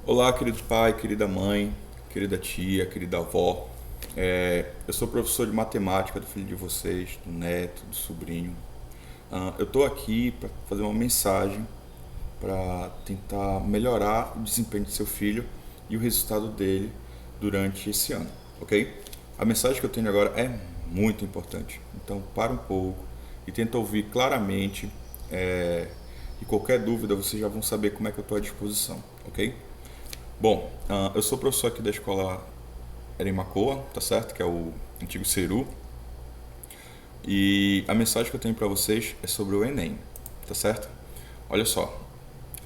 Olá, querido pai, querida mãe, querida tia, querida avó. Eu sou professor de matemática do filho de vocês, do neto, do sobrinho. Eu estou aqui para fazer uma mensagem para tentar melhorar o desempenho do seu filho e o resultado dele durante esse ano, ok? A mensagem que eu tenho agora é muito importante, então para um pouco e tenta ouvir claramente. E qualquer dúvida vocês já vão saber como é que eu estou à disposição, ok? Bom, eu sou professor aqui da escola Eremacoa, tá certo? Que é o antigo Ceru. E a mensagem que eu tenho para vocês é sobre o Enem, tá certo? Olha só,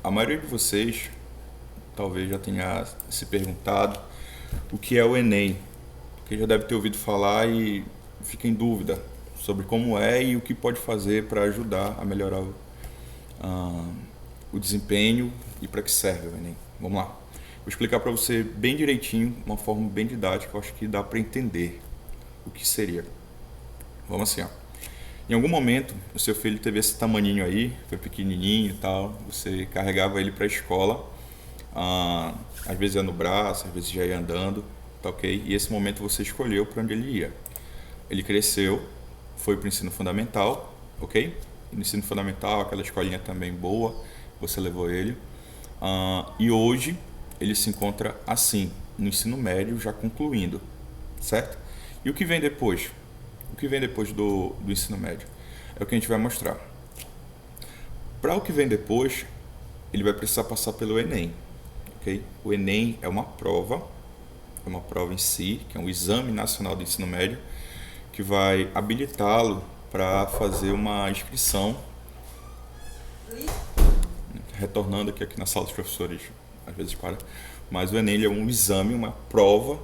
a maioria de vocês talvez já tenha se perguntado o que é o Enem, porque já deve ter ouvido falar e fica em dúvida sobre como é e o que pode fazer para ajudar a melhorar ah, o desempenho e para que serve o Enem. Vamos lá. Vou explicar para você bem direitinho, de uma forma bem didática, eu acho que dá para entender o que seria. Vamos assim, ó. Em algum momento, o seu filho teve esse tamaninho aí, foi pequenininho e tal, você carregava ele para a escola, às vezes ia no braço, às vezes já ia andando, tá ok? E esse momento você escolheu para onde ele ia. Ele cresceu, foi para o ensino fundamental, ok? No ensino fundamental, aquela escolinha também boa, você levou ele. E hoje ele se encontra assim, no ensino médio, já concluindo, certo? E o que vem depois? O que vem depois do ensino médio? É o que a gente vai mostrar. Para o que vem depois, ele vai precisar passar pelo Enem, ok? O Enem é uma prova em si, que é um exame nacional do ensino médio, que vai habilitá-lo para fazer uma inscrição. Retornando aqui na sala dos professores, às vezes para, mas o Enem é um exame, uma prova,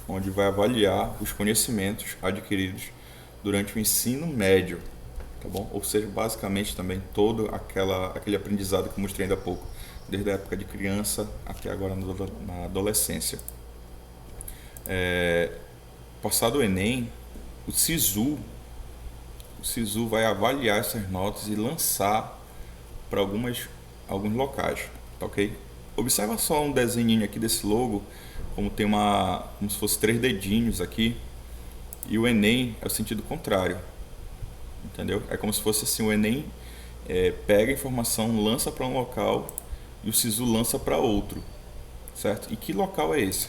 onde vai avaliar os conhecimentos adquiridos durante o ensino médio, tá bom? Ou seja, basicamente também todo aquele aprendizado que eu mostrei ainda há pouco, desde a época de criança até agora na adolescência. Passado o Enem, o SISU vai avaliar essas notas e lançar para alguns locais, tá ok? Observa só um desenhinho aqui desse logo, como tem como se fosse 3 dedinhos aqui, e o Enem é o sentido contrário, entendeu? É como se fosse assim, o Enem pega a informação, lança para um local e o SISU lança para outro, certo? E que local é esse?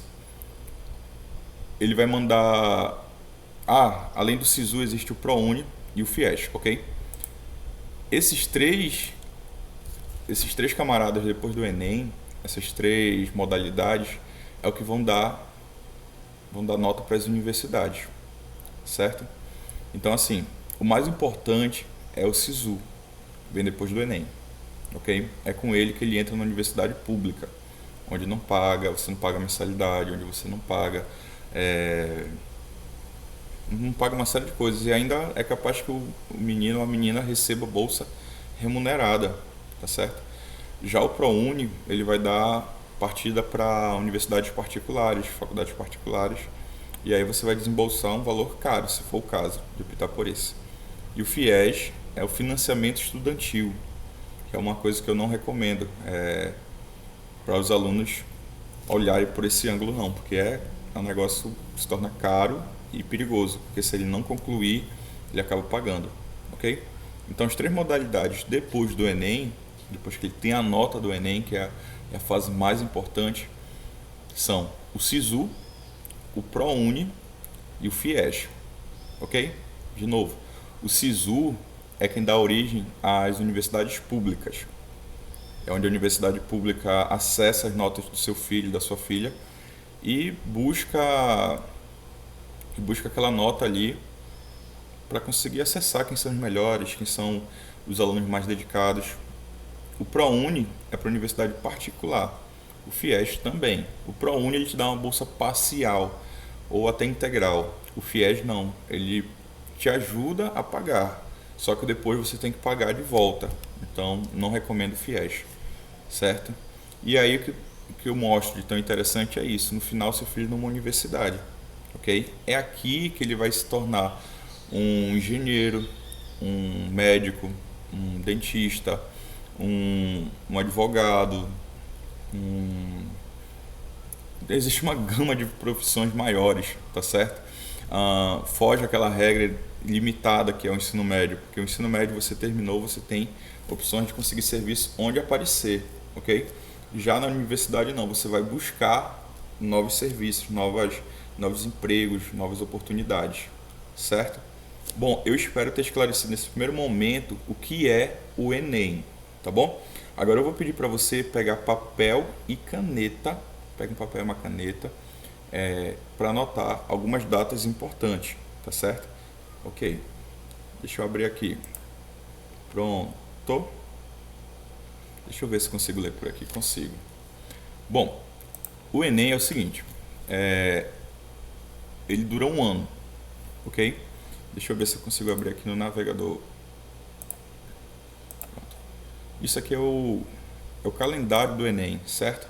Ele vai mandar... além do SISU existe o ProUni e o FIES, ok? Esses três camaradas, depois do Enem, essas 3 modalidades, é o que vão dar nota para as universidades, certo? Então, assim, o mais importante é o SISU, vem depois do Enem, ok? É com ele que ele entra na universidade pública, onde você não paga mensalidade, onde você não paga uma série de coisas, e ainda é capaz que o menino ou a menina receba bolsa remunerada, tá certo? Já o ProUni, ele vai dar partida para universidades particulares, faculdades particulares, e aí você vai desembolsar um valor caro, se for o caso de optar por esse. E o FIES é o financiamento estudantil, que é uma coisa que eu não recomendo para os alunos olharem por esse ângulo não, porque é um negócio que se torna caro e perigoso, porque se ele não concluir, ele acaba pagando, ok? Então as 3 modalidades depois do Enem, depois que ele tem a nota do Enem, que é a fase mais importante, são o SISU, o ProUni e o FIES, ok? De novo, o SISU é quem dá origem às universidades públicas. É onde a universidade pública acessa as notas do seu filho, da sua filha, e busca aquela nota ali para conseguir acessar quem são os melhores, quem são os alunos mais dedicados. O ProUni é para a universidade particular, o FIES também. O ProUni ele te dá uma bolsa parcial ou até integral. O FIES não, ele te ajuda a pagar, só que depois você tem que pagar de volta. Então não recomendo o FIES, certo? E aí o que eu mostro de tão interessante é isso, no final seu filho numa universidade, ok? É aqui que ele vai se tornar um engenheiro, um médico, um dentista, um advogado, um existe uma gama de profissões maiores, tá certo? Foge aquela regra limitada que é o ensino médio, porque o ensino médio você terminou, você tem opções de conseguir serviço onde aparecer, ok? Já na universidade não, você vai buscar novos serviços, novos empregos, novas oportunidades, certo? Bom, eu espero ter esclarecido nesse primeiro momento o que é o Enem, tá bom? Agora eu vou pedir para você pegar papel e caneta, pega um papel e uma caneta, para anotar algumas datas importantes, tá certo? Ok, deixa eu abrir aqui. Pronto. Deixa eu ver se consigo ler por aqui. Consigo. Bom, o Enem é o seguinte, ele dura um ano, ok? Deixa eu ver se eu consigo abrir aqui no navegador. Pronto. Isso aqui é o calendário do Enem, certo?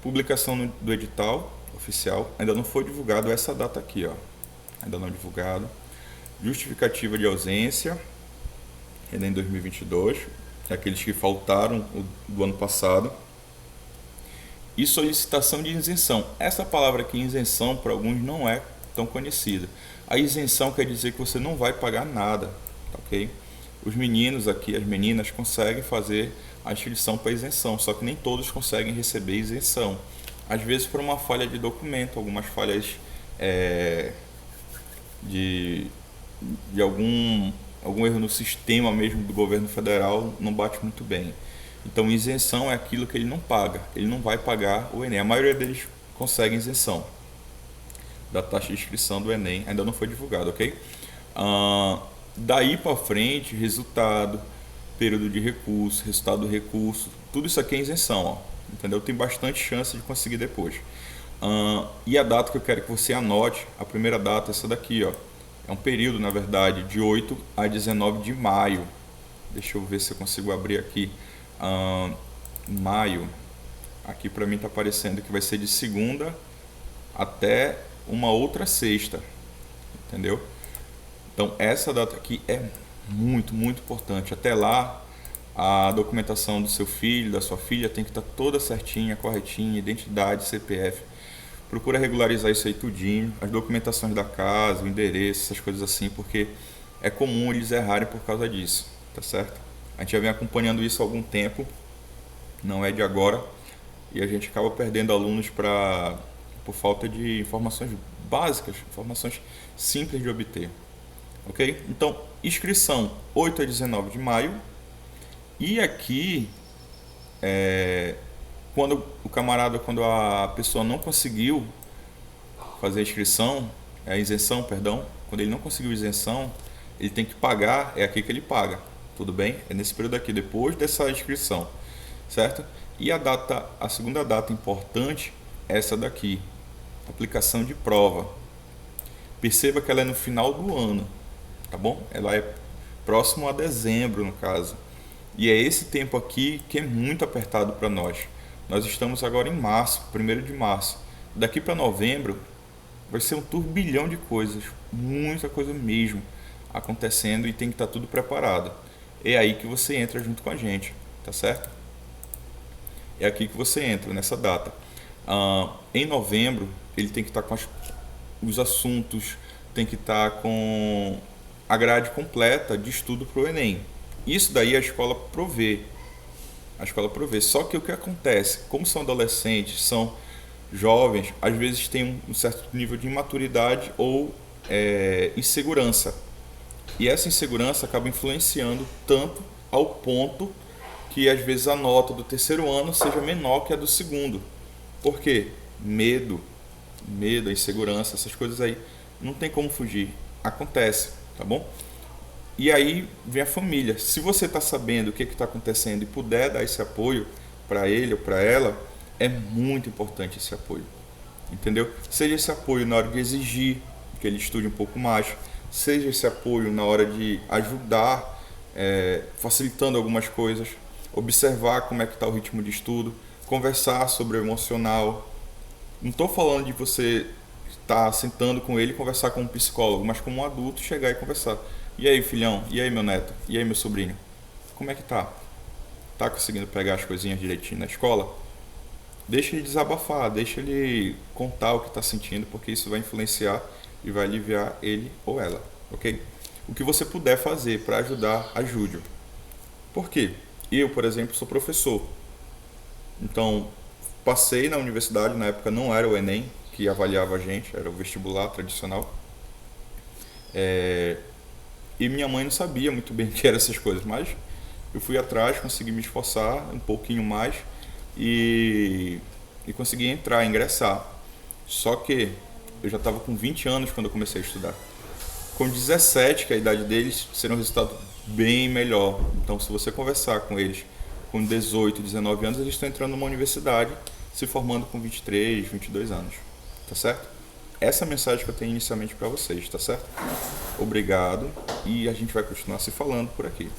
Publicação do edital oficial, ainda não foi divulgado essa data aqui, ó. Ainda não divulgado. Justificativa de ausência, Enem 2022, aqueles que faltaram do ano passado. E solicitação de isenção. Essa palavra aqui, isenção, para alguns não é tão conhecida. A isenção quer dizer que você não vai pagar nada, ok? Os meninos aqui, as meninas, conseguem fazer a inscrição para isenção, só que nem todos conseguem receber isenção. Às vezes por uma falha de documento, algumas falhas de algum erro no sistema mesmo do governo federal não bate muito bem. Então isenção é aquilo que ele não paga, ele não vai pagar o Enem. A maioria deles consegue isenção da taxa de inscrição do Enem, ainda não foi divulgado, ok? Daí para frente, resultado, período de recurso, resultado do recurso, tudo isso aqui é isenção, ó, entendeu? Tem bastante chance de conseguir depois. E a data que eu quero que você anote, a primeira data é essa daqui, ó. É um período, na verdade, de 8 a 19 de maio. Deixa eu ver se eu consigo abrir aqui. Maio, aqui para mim está aparecendo que vai ser de segunda até uma outra sexta, entendeu? Então essa data aqui é muito, muito importante. Até lá, a documentação do seu filho, da sua filha tem que estar toda certinha, corretinha, identidade, CPF. Procura regularizar isso aí tudinho, as documentações da casa, o endereço, essas coisas assim, porque é comum eles errarem por causa disso, tá certo? A gente já vem acompanhando isso há algum tempo, não é de agora, e a gente acaba perdendo alunos por falta de informações básicas, informações simples de obter. Ok? Então, inscrição 8 a 19 de maio, e aqui, quando a pessoa não conseguiu fazer a inscrição, a isenção, perdão, quando ele não conseguiu isenção, ele tem que pagar, é aqui que ele paga. Tudo bem? É nesse período aqui, depois dessa inscrição, certo? E a segunda data importante é essa daqui, aplicação de prova. Perceba que ela é no final do ano, tá bom? Ela é próximo a dezembro, no caso. E é esse tempo aqui que é muito apertado para nós. Nós estamos agora em março, 1º de março. Daqui para novembro vai ser um turbilhão de coisas, muita coisa mesmo acontecendo, e tem que estar tudo preparado. É aí que você entra junto com a gente, tá certo? É aqui que você entra, nessa data. Em novembro, ele tem que estar com os assuntos, tem que estar com a grade completa de estudo para o Enem. Isso daí a escola provê. Só que o que acontece? Como são adolescentes, são jovens, às vezes tem um certo nível de imaturidade ou insegurança. E essa insegurança acaba influenciando tanto ao ponto que às vezes a nota do terceiro ano seja menor que a do segundo. Por quê? Medo, a insegurança, essas coisas aí não tem como fugir. Acontece, tá bom? E aí vem a família. Se você está sabendo o que está acontecendo e puder dar esse apoio para ele ou para ela, é muito importante esse apoio. Entendeu? Seja esse apoio na hora de exigir que ele estude um pouco mais, seja esse apoio na hora de ajudar, facilitando algumas coisas, observar como é que está o ritmo de estudo, conversar sobre o emocional. Não estou falando de você estar sentando com ele e conversar com um psicólogo, mas como um adulto chegar e conversar. E aí, filhão? E aí, meu neto? E aí, meu sobrinho? Como é que tá? Tá conseguindo pegar as coisinhas direitinho na escola? Deixa ele desabafar, deixa ele contar o que está sentindo, porque isso vai influenciar e vai aliviar ele ou ela, ok? O que você puder fazer para ajudar, ajude-o. Por quê? Eu, por exemplo, sou professor. Então, passei na universidade, na época não era o Enem que avaliava a gente, era o vestibular tradicional. E minha mãe não sabia muito bem o que eram essas coisas, mas eu fui atrás, consegui me esforçar um pouquinho mais e, e consegui ingressar. Só que eu já estava com 20 anos quando eu comecei a estudar. Com 17, que é a idade deles, será um resultado bem melhor. Então, se você conversar com eles com 18, 19 anos, eles estão entrando numa universidade, se formando com 23, 22 anos. Tá certo? Essa é a mensagem que eu tenho inicialmente para vocês, tá certo? Obrigado e a gente vai continuar se falando por aqui.